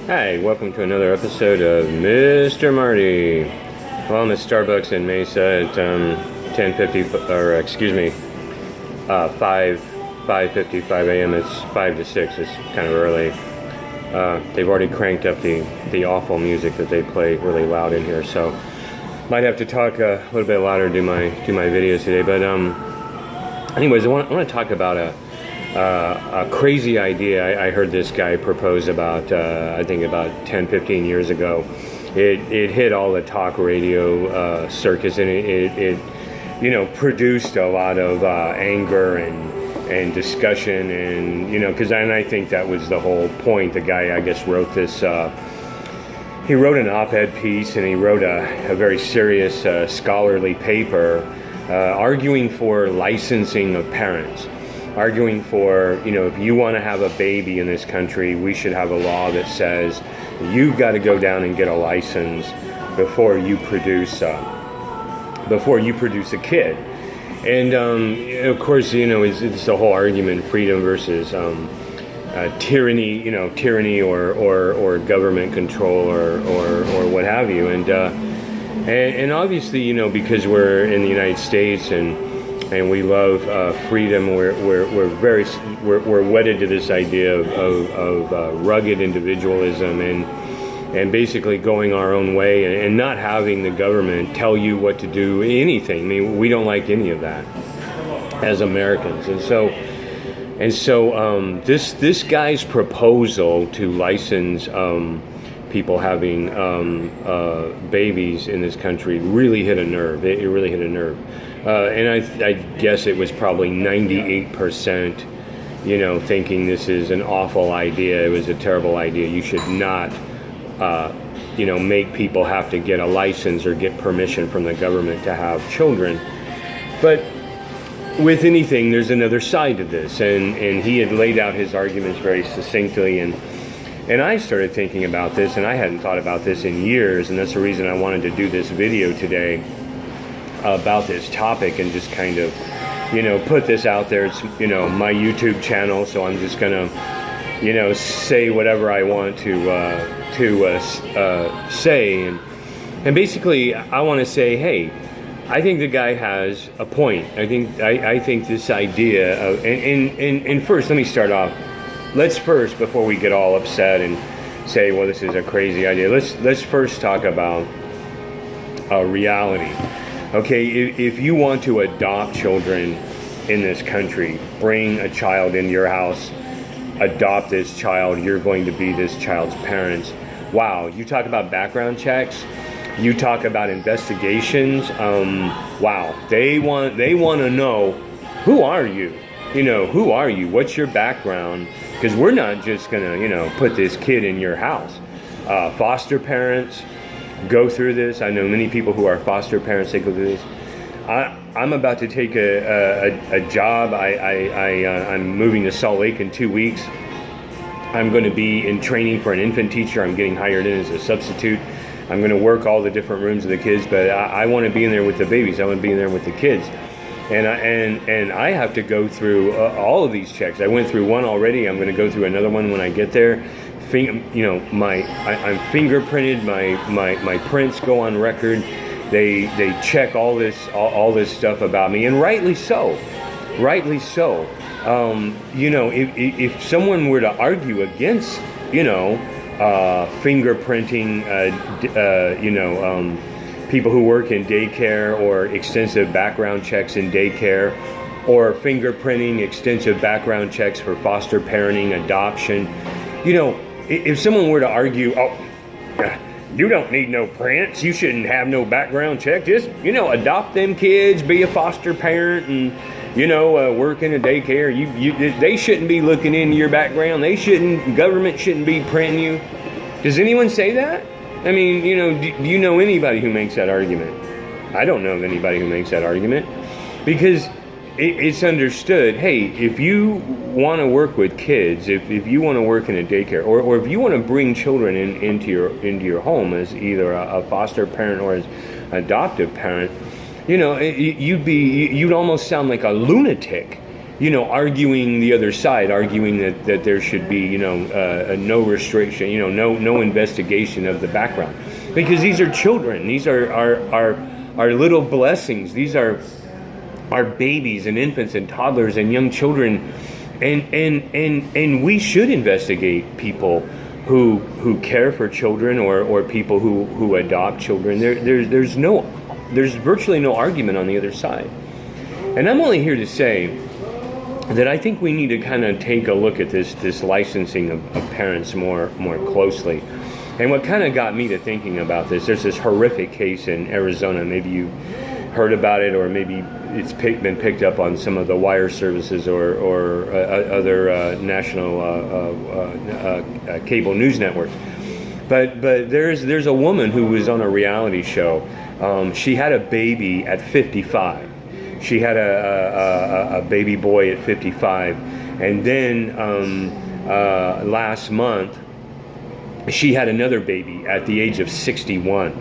Hi, welcome to another episode of Mr. Marty. Well, I'm at Starbucks in Mesa at 10:50, or excuse me, 5:55 a.m. It's 5 to 6. It's kind of early. They've already cranked up the awful music that they play really loud in here, so might have to talk a little bit louder, do my videos today. But anyways, I want to talk about a crazy idea I heard this guy propose about, I think about 10-15 years ago. It hit all the talk radio circus, and it produced a lot of anger and discussion, and because I think that was the whole point. The guy, I guess, wrote this. He wrote an op-ed piece, and he wrote a very serious scholarly paper arguing for licensing of parents. Arguing for, if you want to have a baby in this country, we should have a law that says you've got to go down and get a license before you produce a kid. And of course, it's the whole argument: freedom versus tyranny, tyranny or government control or what have you. And obviously, because we're in the United States and we love freedom. We're wedded to this idea of rugged individualism and basically going our own way and not having the government tell you what to do, anything. I mean, we don't like any of that as Americans, and so this guy's proposal to license people having babies in this country really hit a nerve. It really hit a nerve. And I guess it was probably 98%, thinking this is an awful idea. It was a terrible idea. You should not, make people have to get a license or get permission from the government to have children. But with anything, there's another side to this. And he had laid out his arguments very succinctly. And I started thinking about this, and I hadn't thought about this in years. And that's the reason I wanted to do this video today about this topic and just kind of, put this out there. It's, my YouTube channel, so I'm just gonna, say whatever I want to say, and basically I want to say, hey, I think the guy has a point. I think this idea of, and first, let me start off. Let's first, before we get all upset and say, well, this is a crazy idea. Let's first talk about reality. Okay, if you want to adopt children in this country, bring a child into your house, adopt this child, you're going to be this child's parents. Wow, you talk about background checks, you talk about investigations. Wow, they want to know, who are you? Who are you? What's your background? Because we're not just gonna, put this kid in your house. Foster parents go through this. I know many people who are foster parents. They go through this. I'm about to take a job. I'm moving to Salt Lake in 2 weeks. I'm going to be in training for an infant teacher. I'm getting hired in as a substitute. I'm going to work all the different rooms of the kids, but I want to be in there with the babies. I want to be in there with the kids, and I have to go through all of these checks. I went through one already. I'm going to go through another one when I get there. I'm fingerprinted. My prints go on record. They check all this stuff about me, and rightly so. If someone were to argue against fingerprinting, people who work in daycare or extensive background checks in daycare, or fingerprinting, extensive background checks for foster parenting, adoption, if someone were to argue, you don't need no prints, you shouldn't have no background check, just, adopt them kids, be a foster parent, and, work in a daycare, they shouldn't be looking into your background, government shouldn't be printing you. Does anyone say that? I mean, do you know anybody who makes that argument? I don't know of anybody who makes that argument, because it's understood, hey, if you want to work with kids, if you want to work in a daycare, or if you want to bring children into your home as either a foster parent or as adoptive parent, you'd almost sound like a lunatic arguing the other side, arguing that there should be, no restriction, no investigation of the background, because these are children. These are little blessings. These are babies and infants and toddlers and young children, and we should investigate people who care for children, or people who adopt children. There's virtually no argument on the other side. And I'm only here to say that I think we need to kind of take a look at this licensing of parents more closely. And what kind of got me to thinking about this, there's this horrific case in Arizona. Maybe you heard about it, or maybe it's been picked up on some of the wire services or other national cable news networks. But there's a woman who was on a reality show. She had a baby at 55. She had a baby boy at 55, and then last month she had another baby at the age of 61.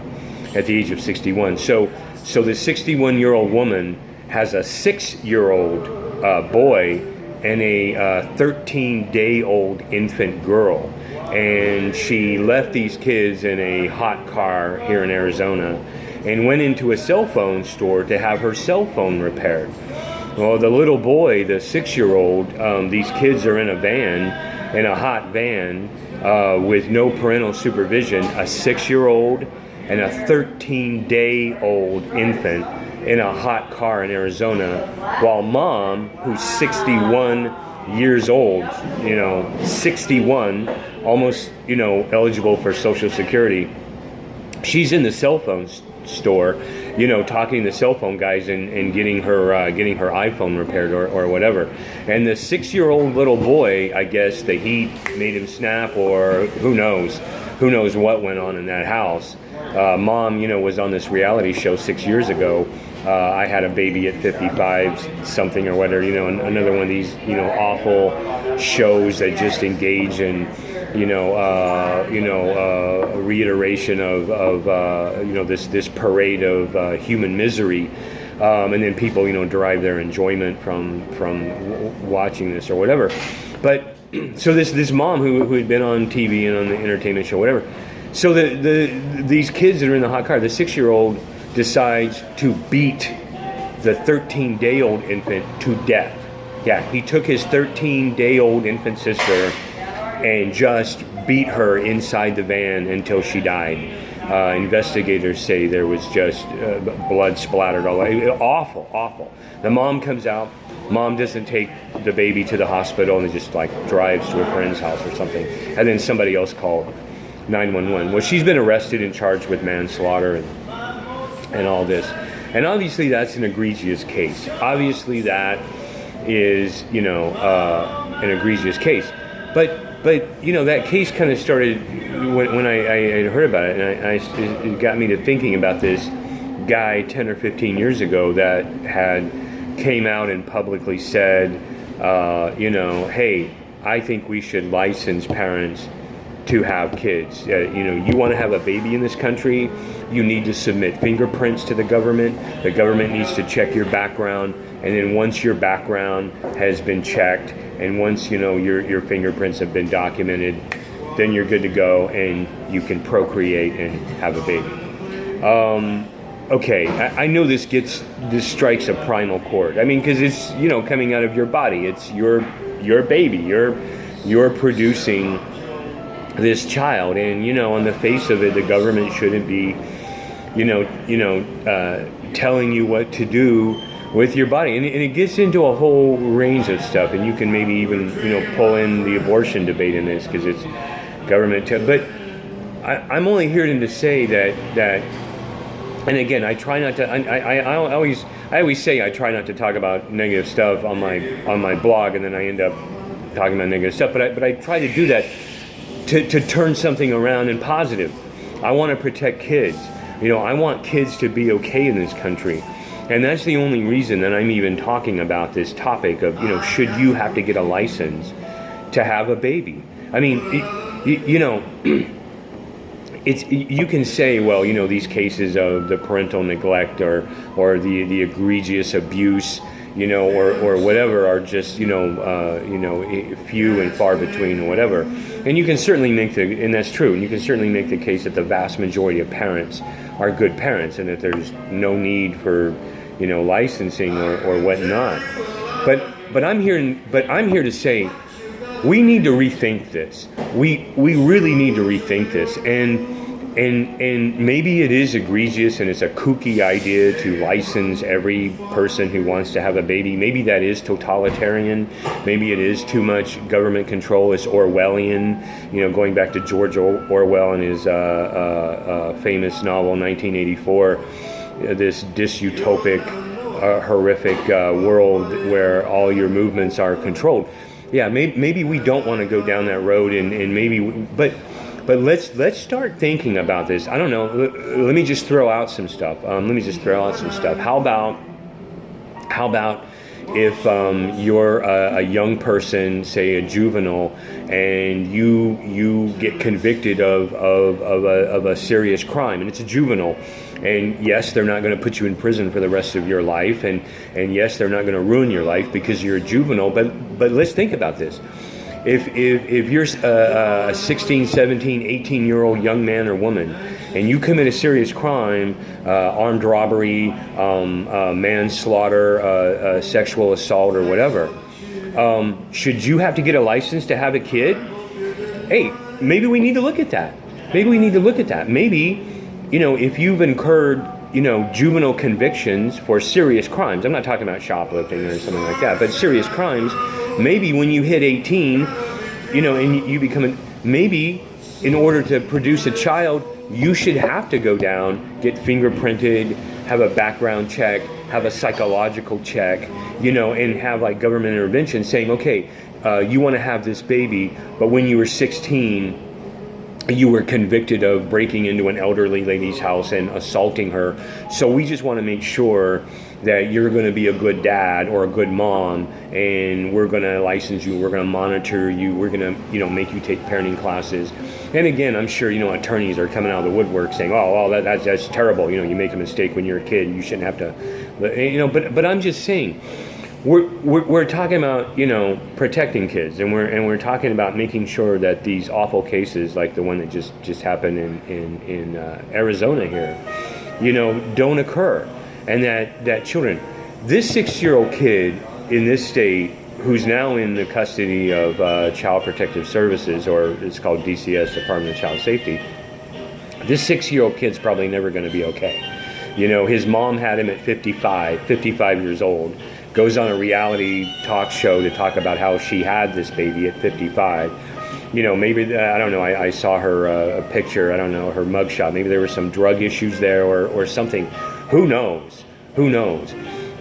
So the 61-year-old woman has a 6-year-old boy and a 13-day-old infant girl, and she left these kids in a hot car here in Arizona and went into a cell phone store to have her cell phone repaired. Well, the little boy, the 6-year-old, these kids are in a hot van with no parental supervision, a 6-year-old and a 13-day-old infant in a hot car in Arizona, while mom, who's 61 years old, 61, almost, eligible for Social Security, she's in the cell phone store, talking to cell phone guys and getting her iPhone repaired or whatever. And the 6-year-old little boy, I guess the heat made him snap, or who knows what went on in that house. Mom, was on this reality show 6 years ago. I had a baby at 55 something or whatever, another one of these, awful shows that just engage in, a reiteration of this parade of human misery, and then people, derive their enjoyment from watching this or whatever. But so this mom who had been on TV and on the entertainment show, whatever. So these kids that are in the hot car, the 6-year-old decides to beat the 13-day-old infant to death. Yeah, he took his 13-day-old infant sister and just beat her inside the van until she died. Investigators say there was just blood splattered all over. Awful. The mom comes out. Mom doesn't take the baby to the hospital and just drives to a friend's house or something. And then somebody else called 911. Well, she's been arrested and charged with manslaughter and all this. And obviously that's an egregious case. Obviously that is, an egregious case. But that case kind of started when I had heard about it, and it got me to thinking about this guy 10 or 15 years ago that had came out and publicly said, hey, I think we should license parents to have kids. You want to have a baby in this country, you need to submit fingerprints to the government. The government needs to check your background, and then once your background has been checked, and once your fingerprints have been documented, then you're good to go, and you can procreate and have a baby. Okay, I know this strikes a primal chord. I mean, because it's coming out of your body. It's your baby. You're producing this child, and on the face of it, the government shouldn't be telling you what to do with your body, and it gets into a whole range of stuff, and you can maybe even pull in the abortion debate in this because it's government. But I'm only here to say that, and again, I try not to. I always say I try not to talk about negative stuff on my blog, and then I end up talking about negative stuff. But I try to do that to turn something around and positive. I want to protect kids. I want kids to be okay in this country. And that's the only reason that I'm even talking about this topic of, should you have to get a license to have a baby? I mean, it's you can say, well, these cases of the parental neglect or the egregious abuse, or whatever are just, few and far between or whatever. And you can certainly and that's true, and you can certainly make the case that the vast majority of parents are good parents and that there's no need for, licensing or whatnot. But I'm here to say we need to rethink this. We really need to rethink this. And maybe it is egregious and it's a kooky idea to license every person who wants to have a baby. Maybe that is totalitarian. Maybe it is too much government control. It's Orwellian, going back to George Orwell and his famous novel 1984, this dystopic, horrific world where all your movements are controlled. Yeah, maybe we don't want to go down that road, and but let's start thinking about this. I don't know. Let me just throw out some stuff. How about if you're a young person, say a juvenile, and you get convicted of a serious crime, and it's a juvenile, and yes, they're not going to put you in prison for the rest of your life, and yes, they're not going to ruin your life because you're a juvenile. But let's think about this. If you're a 16, 17, 18-year-old young man or woman, and you commit a serious crime, armed robbery, manslaughter, sexual assault, or whatever, should you have to get a license to have a kid? Hey, maybe we need to look at that. Maybe, if you've incurred, juvenile convictions for serious crimes, I'm not talking about shoplifting or something like that, but serious crimes, maybe when you hit 18, and you become maybe in order to produce a child, you should have to go down, get fingerprinted, have a background check, have a psychological check, and have like government intervention saying, okay, you want to have this baby, but when you were 16, you were convicted of breaking into an elderly lady's house and assaulting her. So we just want to make sure that you're going to be a good dad or a good mom, and we're going to license you, we're going to monitor you, we're going to, make you take parenting classes. And again, I'm sure, attorneys are coming out of the woodwork saying, that's terrible. You make a mistake when you're a kid, you shouldn't have to, but I'm just saying, we're talking about, protecting kids, and we're talking about making sure that these awful cases like the one that just happened in Arizona here, don't occur. And that children, this 6-year-old kid in this state who's now in the custody of Child Protective Services, or it's called DCS, Department of Child Safety, this 6-year-old kid's probably never going to be okay. His mom had him at 55 years old, goes on a reality talk show to talk about how she had this baby at 55. Maybe, I don't know, I saw her a picture, I don't know, her mugshot. Maybe there were some drug issues there or something. Who knows?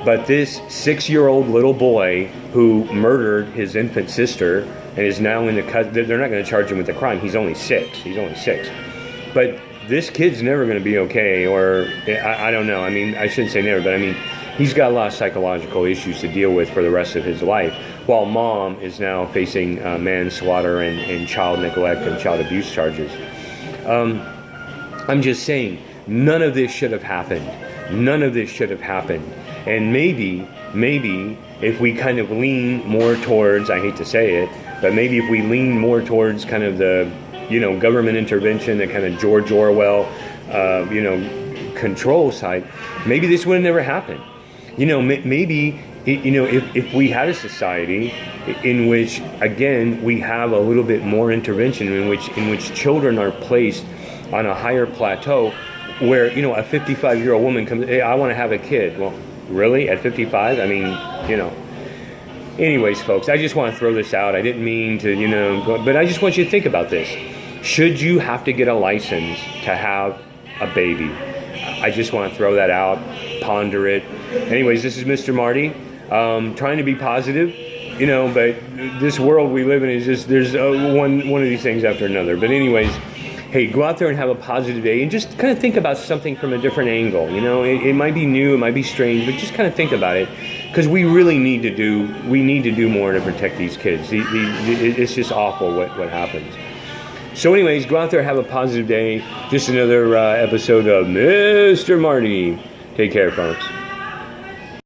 But this 6-year-old little boy who murdered his infant sister and is now in they're not going to charge him with a crime. He's only six. But this kid's never going to be okay, or I don't know. I mean, I shouldn't say never, but I mean, he's got a lot of psychological issues to deal with for the rest of his life, while mom is now facing manslaughter and child neglect and child abuse charges. I'm just saying, none of this should have happened. And maybe if we kind of lean more towards, I hate to say it, but maybe if we lean more towards kind of the, government intervention, the kind of George Orwell, control side, maybe this would have never happened. Maybe, if we had a society in which, again, we have a little bit more intervention, in which children are placed on a higher plateau, where, a 55-year-old woman comes, hey, I want to have a kid. Well, really? At 55? I mean, Anyways, folks, I just want to throw this out. I didn't mean to, but I just want you to think about this. Should you have to get a license to have a baby? I just want to throw that out, ponder it. Anyways, this is Mr. Marty, trying to be positive, but this world we live in is just, there's one of these things after another. But anyways, hey, go out there and have a positive day and just kind of think about something from a different angle. It might be new, it might be strange, but just kind of think about it, because we really need to do more to protect these kids. It's just awful what happens. So anyways, go out there, have a positive day. Just another episode of Mr. Marty. Take care, folks.